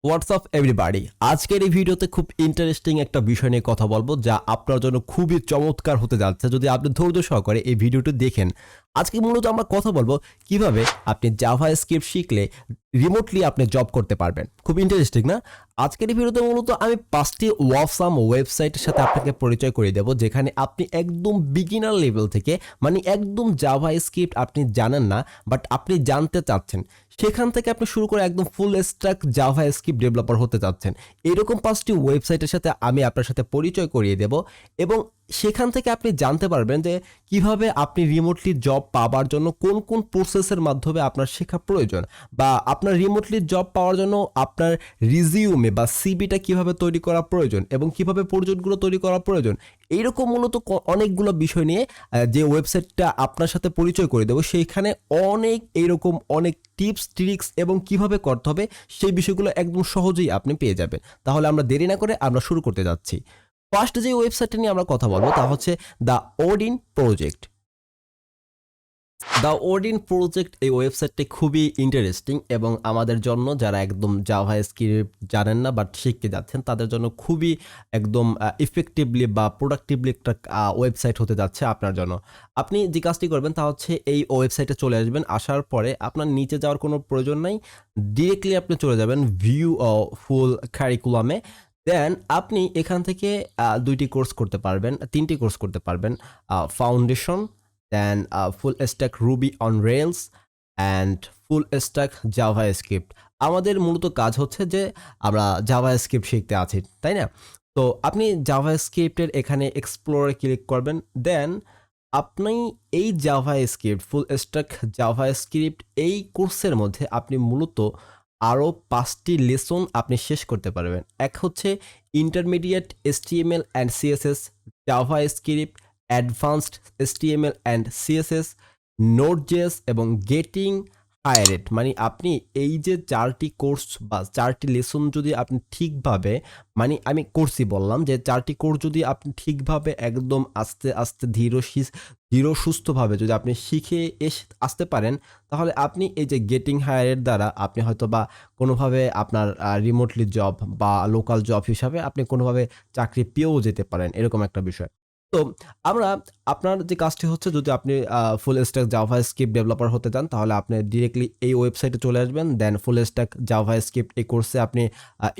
WhatsApp everybody, আজকের এই ভিডিওতে খুব ইন্টারেস্টিং একটা বিষয় নিয়ে কথা বলবো যা আপনার জন্য খুবই চমৎকার হতে যাচ্ছে যদি আপনি ধৈর্য সহকারে এই ভিডিওটি দেখেন। আজকে মূলত আমরা কথা বলবো কিভাবে আপনি জাভা স্ক্রিপ্ট শিখলে রিমোটলি আপনি জব করতে পারবেন। খুব ইন্টারেস্টিং না? আজকের এই ভিডিওতে মূলত আমি 5টি ওয়াসাম ওয়েবসাইটের সাথে আপনাকে পরিচয় করিয়ে দেবো যেখানে আপনি একদম বিগিনার লেভেল থেকে মানে একদম জাভা স্ক্রিপ্ট আপনি জানেন না বাট আপনি জানতে চাচ্ছেন, সেখান থেকে আপনি শুরু করে একদম ফুল স্ট্যাক জাভা স্ক্রিপ্ট ডেভেলপার হতে চাচ্ছেন, এরকম 5টি ওয়েবসাইটের সাথে আমি আপনার সাথে পরিচয় করিয়ে দেব এবং সেখান থেকে আপনি জানতে পারবেন যে কিভাবে আপনি রিমোটলি জব পাওয়ার জন্য কোন কোন প্রসেসের মাধ্যমে আপনার শেখা প্রয়োজন বা আপনার রিমোটলি জব পাওয়ার জন্য আপনার রিজিউমে বা সিবিটা কিভাবে তৈরি করা প্রয়োজন এবং কিভাবে প্রজেক্টগুলো তৈরি করা প্রয়োজন। এইরকম মূলত অনেকগুলো বিষয় নিয়ে যে ওয়েবসাইটটা আপনার সাথে পরিচয় করে দেবো, সেইখানে এইরকম অনেক টিপস ট্রিক্স এবং কিভাবে করতে হবে সেই বিষয়গুলো একদম সহজেই আপনি পেয়ে যাবেন। তাহলে আমরা দেরি না করে আমরা শুরু করতে যাচ্ছি। ফার্স্ট যে ওয়েবসাইটটা নিয়ে আমরা কথা বলবো তা হচ্ছে the Odin project. The Odin project এই ওয়েবসাইটটি খুবই ইন্টারেস্টিং এবং আমাদের জন্য যারা একদম জাভা স্ক্রিপ্ট জানেন না বাট শিখতে যাচ্ছেন তাদের জন্য খুবই একদম ইফেক্টিভলি বা প্রোডাক্টিভলি একটা ওয়েবসাইট হতে যাচ্ছে আপনার জন্য। আপনি যে কাজটি করবেন তা হচ্ছে এই ওয়েবসাইটে চলে আসবেন, আসার পরে আপনার নিচে যাওয়ার কোনো প্রয়োজন নাই, ডিরেক্টলি আপনি চলে যাবেন ভিউ ফুল কারিকুলামে। দেন আপনি এখান থেকে 2টি কোর্স করতে পারবেন, 3টি কোর্স করতে পারবেন। Foundation, then full stack Ruby on Rails and full stack JavaScript. আমাদের মূলত কাজ হচ্ছে যে আমরা জাভা স্ক্রিপ্ট শিখতে আছি, তাই না? তো আপনি জাভা স্ক্রিপ্টের এখানে এক্সপ্লোরে ক্লিক করবেন। দেন আপনি এই জাভা স্ক্রিপ্ট ফুল স্ট্যাক জাভা স্ক্রিপ্ট এই কোর্সের মধ্যে আপনি মূলত আরও 5টি লেসন আপনি শেষ করতে পারবেন। এক হচ্ছে intermediate HTML and CSS, Java script, advanced HTML and CSS, node dot JS এবং গেটিং হায়ারেড। মানে আপনি এই যে 4টি কোর্স বা 4টি লেসন যদি আপনি ঠিকভাবে, মানে আমি কোর্সই বললাম যে 4টি কোর্স যদি আপনি ঠিকভাবে একদম আস্তে আস্তে ধীর সুস্থভাবে যদি আপনি শিখে আসতে পারেন, তাহলে আপনি এই যে গেটিং হায়ারের দ্বারা আপনি হয়তো বা কোনোভাবে আপনার রিমোটলি জব বা লোকাল জব হিসাবে আপনি কোনোভাবে চাকরি পেয়েও যেতে পারেন, এরকম একটা বিষয়। তো আমরা আপনার যে কাজটি হচ্ছে যদি আপনি ফুল স্ট্যাক জাভা স্ক্রিপ্ট ডেভেলপার হতে চান তাহলে আপনি ডিরেক্টলি এই ওয়েবসাইটে চলে আসবেন। দেন ফুল স্ট্যাক জাভা স্ক্রিপ্ট এই কোর্সে আপনি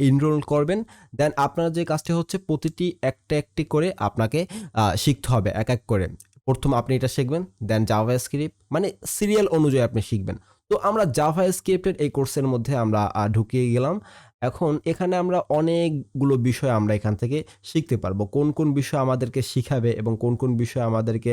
এনরোল করবেন। দেন আপনার যে কাজটি হচ্ছে প্রতিটি একটি করে আপনাকে শিখতে হবে এক এক করে। প্রথম আপনি এটা শিখবেন, দেন জাভা স্ক্রিপ্ট মানে সিরিয়াল অনুযায়ী আপনি শিখবেন। তো আমরা জাভা স্ক্রিপ্টের এই কোর্সের মধ্যে আমরা ঢুকিয়ে গেলাম। এখন এখানে আমরা অনেকগুলো বিষয় আমরা এখান থেকে শিখতে পারবো। কোন কোন বিষয় আমাদেরকে শিখাবে এবং কোন কোন বিষয় আমাদেরকে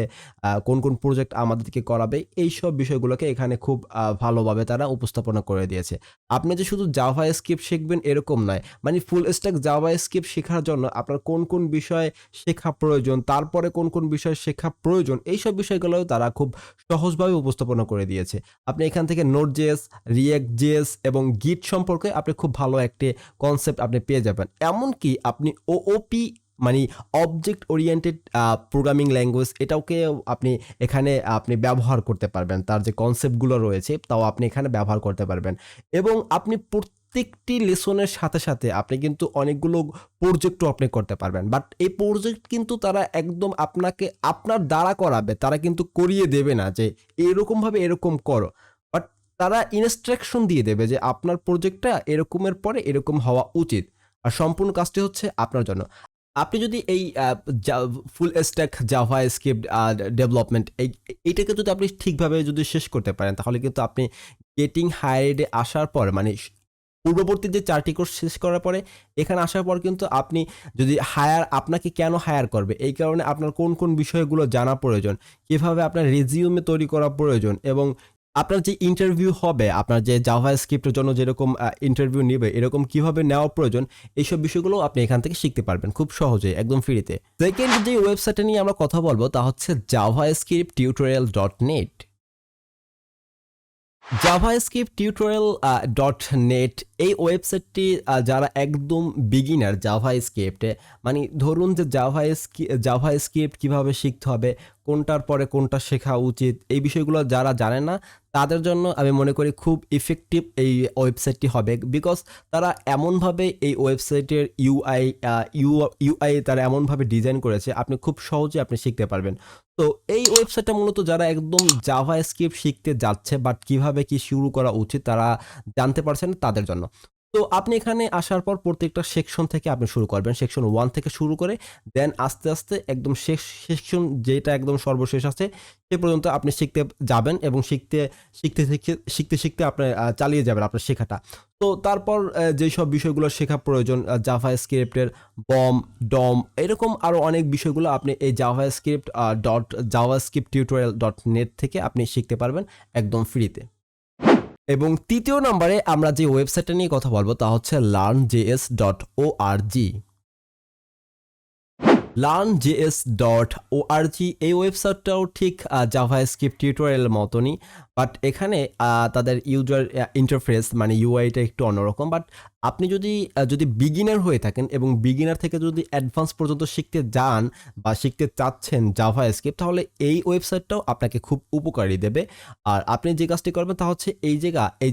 কোন কোন প্রজেক্ট আমাদেরকে করাবে, এইসব বিষয়গুলোকে এখানে খুব ভালোভাবে তারা উপস্থাপনা করে দিয়েছে। আপনি যে শুধু জাভা স্ক্রিপ্ট শিখবেন এরকম নয়। মানে ফুল স্ট্যাক জাভা স্ক্রিপ্ট শেখার জন্য আপনার কোন কোন বিষয় শেখা প্রয়োজন, তারপরে কোন কোন বিষয় শেখা প্রয়োজন, এইসব বিষয়গুলোও তারা খুব সহজভাবে উপস্থাপনা করে দিয়েছে। আপনি এখান থেকে নোড.js, রিঅ্যাক্ট.js এবং গিট সম্পর্কে আপনি খুব ভালো একটি কনসেপ্ট আপনি পেয়ে যাবেন। এমনকি আপনি ওওপি মানে অবজেক্ট ওরিয়েন্টেড প্রোগ্রামিং ল্যাঙ্গুয়েজ এটাকে আপনি এখানে আপনি ব্যবহার করতে পারবেন। তার যে কনসেপ্টগুলো রয়েছে তাও আপনি এখানে ব্যবহার করতে পারবেন এবং আপনি প্রত্যেকটি লেসনের সাথে সাথে আপনি কিন্তু অনেকগুলো প্রজেক্টও আপনি করতে পারবেন। বাট এই প্রজেক্ট কিন্তু তারা একদম আপনাকে আপনার দ্বারা করাবে, তারা কিন্তু করিয়ে দেবে না যে এরকমভাবে এরকম করো। বাট তারা ইনস্ট্রাকশন দিয়ে দেবে যে আপনার প্রজেক্টটা এরকমের পরে এরকম হওয়া উচিত। আর সম্পূর্ণ কাজটি হচ্ছে আপনার জন্য। আপনি যদি এই ফুল স্ট্যাক জাভা স্ক্রিপ্ট ডেভেলপমেন্ট এইটাকে যদি আপনি ঠিকভাবে যদি শেষ করতে পারেন তাহলে কিন্তু আপনি গেটিং হায়ারেডে আসার পর মানে পূর্ববর্তী যে 4টি কোর্স শেষ করার পরে এখানে আসার পর কিন্তু আপনি যদি আপনাকে কেন হায়ার করবে, এই কারণে আপনার কোন কোন বিষয়গুলো জানা প্রয়োজন, কিভাবে আপনার রেজিউমে তৈরি করা প্রয়োজন এবং আপনার যে ইন্টারভিউ হবে, আপনার যে জাভা স্ক্রিপ্টের জন্য যেরকম ইন্টারভিউ নেবে এরকম কিভাবে নেওয়া প্রয়োজন, এইসব বিষয়গুলো আপনি এখান থেকে শিখতে পারবেন খুব সহজেই একদম ফ্রিতে। সেকেন্ড যে ওয়েবসাইটটা নিয়ে আমরা কথা বলবো তা হচ্ছে javascript tutorial.net। JavaScript tutorial dot net এই ওয়েবসাইটটি যারা একদম বিগিনার জাভা স্ক্রিপ্টে, মানে ধরুন যে জাভা স্ক্রিপ্ট কীভাবে শিখতে হবে, কোনটার পরে কোনটা শেখা উচিত এই বিষয়গুলো যারা জানে না তাদের জন্য আমি মনে করি খুব ইফেক্টিভ এই ওয়েবসাইটটি হবে, বিকজ তারা এমনভাবে এই ওয়েবসাইটের ইউআই তারা এমনভাবে ডিজাইন করেছে আপনি খুব সহজে আপনি শিখতে পারবেন। তো এই ওয়েবসাইটটা মূলত যারা একদম জাভা স্ক্রিপ্ট শিখতে যাচ্ছে বাট কিভাবে কি শুরু করা উচিত তারা জানতে পারছেন তাদের জন্য। তো আপনি এখানে আসার পর প্রত্যেকটা সেকশন থেকে আপনি শুরু করবেন, সেকশন 1 থেকে শুরু করে দেন আস্তে আস্তে একদম শেষ সেকশন যেটা একদম সর্বশেষ আছে সে পর্যন্ত আপনি শিখতে যাবেন এবং শিখতে শিখতে শিখতে শিখতে শিখতে আপনি চালিয়ে যাবেন আপনার শেখাটা। তো তারপর যেই সব বিষয়গুলো শেখা প্রয়োজন জাভা স্ক্রিপ্টের বম ডম এরকম আরও অনেক বিষয়গুলো আপনি এই javascript.javascripttutorial.net থেকে আপনি শিখতে পারবেন একদম ফ্রিতে। এবং তৃতীয় নম্বরে আমরা যে ওয়েবসাইটটা নিয়ে কথা বলবো তা হচ্ছে learnjs.org। learnjs.org এই ওয়েবসাইটটাও ঠিক জাভাস্ক্রিপ্ট টিউটোরিয়ালের মতনই, বাট এখানে তাদের ইউজার ইন্টারফেস মানে ইউআইটা একটু অন্যরকম। বাট আপনি যদি বিগিনার হয়ে থাকেন এবং বিগিনার থেকে যদি অ্যাডভান্স পর্যন্ত শিখতে যান বা শিখতে চাচ্ছেন জাভাস্ক্রিপ্ট তাহলে এই ওয়েবসাইটটাও আপনাকে খুব উপকারী দেবে। আর আপনি যে কাজটি করবেন তা হচ্ছে এই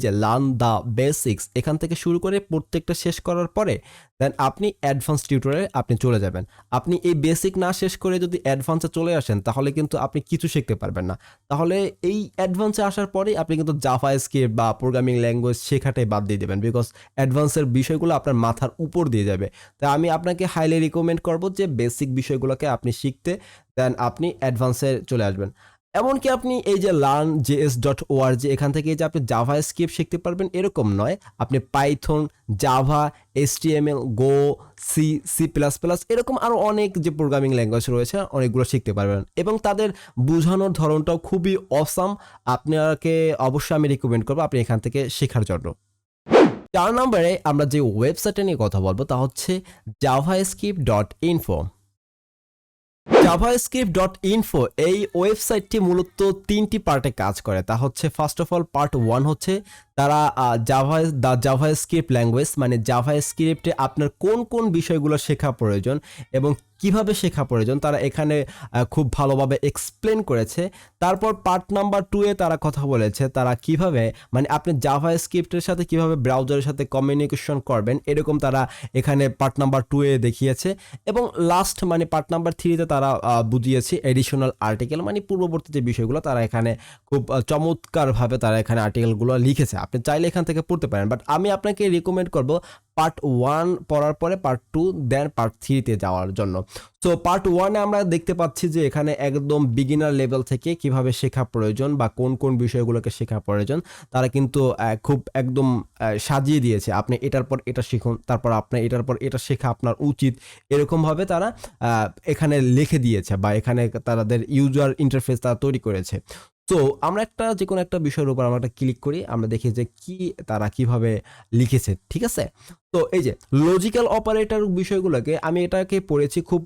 যে লার্ন দ্য বেসিক্স এখান থেকে শুরু করে প্রত্যেকটা শেষ করার পরে দেন আপনি অ্যাডভান্স টিউটোরিয়ালে আপনি চলে যাবেন। আপনি এই বেসিক না শেষ করে যদি অ্যাডভান্সে চলে আসেন তাহলে কিন্তু আপনি কিছু শিখতে পারবেন না। তাহলে এই অ্যাডভান্সে আসার পরেই আপনি কিন্তু জাভাস্ক্রিপ্ট বা প্রোগ্রামিং ল্যাঙ্গুয়েজ শেখাটাই বাদ দিয়ে দেবেন, বিকজ অ্যাডভান্সের বিষয়গুলো আপনার মাথার উপর দিয়ে যাবে। তাই আমি আপনাকে হাইলি রিকমেন্ড করবো যে বেসিক বিষয়গুলোকে আপনি শিখতে দেন আপনি অ্যাডভান্সে চলে আসবেন। এমনকি আপনি এই যে learnjs.org এখান থেকে যে আপনি জাভাস্ক্রিপ্ট শিখতে পারবেন এরকম নয়, আপনি পাইথন, জাভা, HTML, গো, সি প্লাস প্লাস এরকম আরও অনেক যে প্রোগ্রামিং ল্যাঙ্গুয়েজ রয়েছে অনেকগুলো শিখতে পারবেন এবং তাদের বোঝানোর ধরনটাও খুবই অসাম। আপনাকে অবশ্যই আমি রিকমেন্ড করবো আপনি এখান থেকে শেখার জন্য। 4 নম্বরে আমরা যে ওয়েবসাইটটা নিয়ে কথা বলবো তা হচ্ছে javascript.info। javascript.info এই ওয়েবসাইটটি মূলত 3টি পার্টে কাজ করে। তা হচ্ছে ফার্স্ট অফ অল পার্ট 1 হচ্ছে তারা জাভাস্ক্রিপ্ট ল্যাঙ্গুয়েজ মানে জাভাস্ক্রিপ্টে আপনার কোন কোন বিষয়গুলো শেখা প্রয়োজন এবং কিভাবে শেখা প্রয়োজন তারা এখানে খুব ভালোভাবে এক্সপ্লেন করেছে। তারপর পার্ট নাম্বার 2 এ তারা কথা বলেছে তারা কিভাবে মানে আপনি জাভাস্ক্রিপ্টের সাথে কিভাবে ব্রাউজারের সাথে কমিউনিকেশন করবেন এরকম তারা এখানে পার্ট নাম্বার 2 এ দেখিয়েছে। এবং লাস্ট মানে পার্ট নাম্বার 3 তে তারা বুঝিয়েছে এডিশনাল আর্টিকেল মানে পূর্ববর্তী যে বিষয়গুলো তারা এখানে খুব চমৎকারভাবে তারা এখানে আর্টিকেলগুলো লিখেছে। আপনি চাইলে এখান থেকে পড়তে পারেন, বাট আমি আপনাকে রিকমেন্ড করব পার্ট 1 পড়ার পরে পার্ট 2 দেন পার্ট 3 তে যাওয়ার জন্য। সো পার্ট 1 এ আমরা দেখতে পাচ্ছি যে এখানে একদম বিগিনার লেভেল থেকে কিভাবে শেখা প্রয়োজন বা কোন কোন বিষয়গুলোকে শেখা প্রয়োজন তারা কিন্তু খুব একদম সাজিয়ে দিয়েছে। আপনি এটার পর এটা শিখুন, তারপর আপনি এটার পর এটা শেখা আপনার উচিত, এরকমভাবে তারা এখানে লিখে দিয়েছে বা এখানে তাদের ইউজার ইন্টারফেস তারা তৈরি করেছে। তো আমরা যে কোনো একটা বিষয়ের উপর আমরা একটা ক্লিক করি, আমরা দেখি যে তারা কিভাবে লিখেছে, ঠিক আছে। তো এই যে লজিক্যাল অপারেটর বিষয়গুলোকে আমি এটাকে পড়েছি, খুব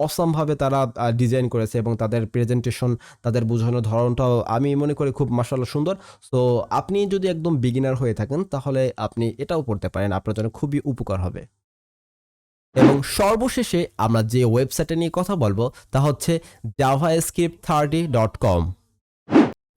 অসামভাবে তারা ডিজাইন করেছে এবং তাদের প্রেজেন্টেশন তাদের বোঝানোর ধরনটাও আমি মনে করি খুব মাশাআল্লাহ সুন্দর। তো আপনি যদি একদম বিগিনার হয়ে থাকেন তাহলে আপনি এটাও পড়তে পারেন, আপনার জন্য খুবই উপকার হবে। এবং সর্বশেষে আমরা যে ওয়েবসাইটে নিয়ে কথা বলবো তা হচ্ছে javascript30.com।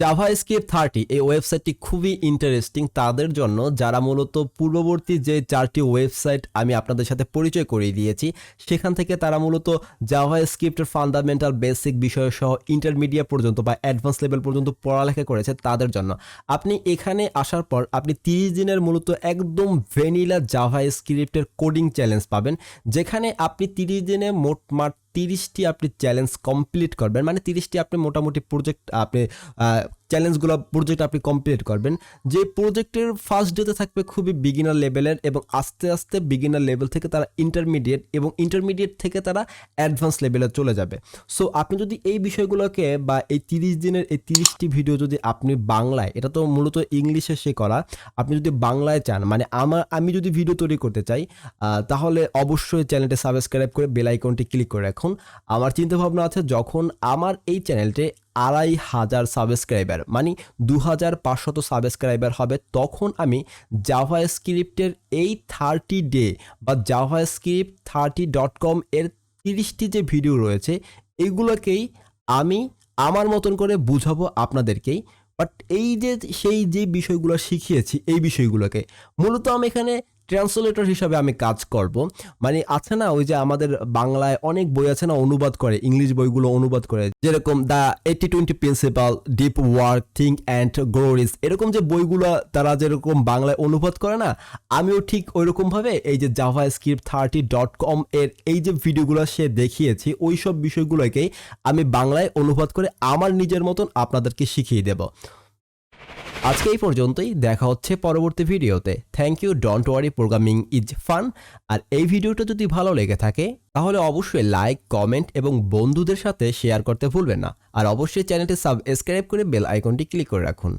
জাভাস্ক্রিপ্ট 30 এই ওয়েবসাইটটি খুবই ইন্টারেস্টিং তাদের জন্য যারা মূলত পূর্ববর্তী যে 4টি ওয়েবসাইট আমি আপনাদের সাথে পরিচয় করিয়ে দিয়েছি সেখান থেকে তারা মূলত জাভাস্ক্রিপ্টের ফান্ডামেন্টাল বেসিক বিষয় সহ ইন্টারমিডিয়েট পর্যন্ত বা অ্যাডভান্স লেভেল পর্যন্ত পড়ালেখা করেছে তাদের জন্য। আপনি এখানে আসার পর আপনি 30 দিনের মূলত একদম ভ্যানিলা জাভাস্ক্রিপ্টের কোডিং চ্যালেঞ্জ পাবেন, যেখানে আপনি 30 দিনে মোটমাট 30টি আপনি চ্যালেঞ্জ কমপ্লিট করবেন, মানে 30টি আপনি মোটামুটি প্রজেক্ট আপনি প্রজেক্ট আপনি কমপ্লিট করবেন। যে প্রজেক্টের ফার্স্ট ডেতে থাকবে খুবই বিগিনার লেভেলের এবং আস্তে আস্তে বিগিনার লেভেল থেকে তারা ইন্টারমিডিয়েট এবং ইন্টারমিডিয়েট থেকে তারা অ্যাডভান্স লেভেলে চলে যাবে। সো আপনি যদি এই বিষয়গুলোকে বা এই 30 দিনের এই 30টি ভিডিও যদি আপনি বাংলায়, এটা তো মূলত ইংলিশে করা, আপনি যদি বাংলায় চান মানে আমি যদি ভিডিও তৈরি করতে চাই তাহলে অবশ্যই চ্যানেলটি সাবস্ক্রাইব করে বেল আইকনটি ক্লিক করে রাখুন। আমার চিন্তা ভাবনা আছে যখন আমার এই চ্যানেলটি 2500 সাবস্ক্রাইবার মানে 2500 সাবস্ক্রাইবার হবে তখন আমি জাভাস্ক্রিপ্টের এই 30 ডে বা javascript30.com এর 30টি যে ভিডিও রয়েছে এগুলোকেই আমি আমার মতন করে বুঝাবো আপনাদেরকেই। বাট এই যে সেই যে বিষয়গুলো শিখিয়েছি এই বিষয়গুলোকে মূলত আমি এখানে ট্রান্সলেটর হিসাবে আমি কাজ করব। মানে আছে না ওই যে আমাদের বাংলায় অনেক বই আছে না অনুবাদ করে, ইংলিশ বইগুলো অনুবাদ করে, যেরকম the 80-20 principle, deep work, think and grow rich, এরকম যে বইগুলো তারা যেরকম বাংলায় অনুবাদ করে না, আমিও ঠিক ওইরকমভাবে এই যে javascript30.com এর এই যে ভিডিওগুলো সে দেখিয়েছি ওই সব বিষয়গুলোকেই আমি বাংলায় অনুবাদ করে আমার নিজের মতন আপনাদেরকে শিখিয়ে দেব। আজকে এই পর্যন্তই, দেখা হচ্ছে পরবর্তী ভিডিওতে। Thank you, don't worry, programming is fun. আর এই ভিডিওটা যদি ভালো লেগে থাকে তাহলে অবশ্যই লাইক, কমেন্ট এবং বন্ধুদের সাথে শেয়ার করতে ভুলবেন না। আর অবশ্যই চ্যানেলটি সাবস্ক্রাইব করে বেল আইকনটি ক্লিক করে রাখুন।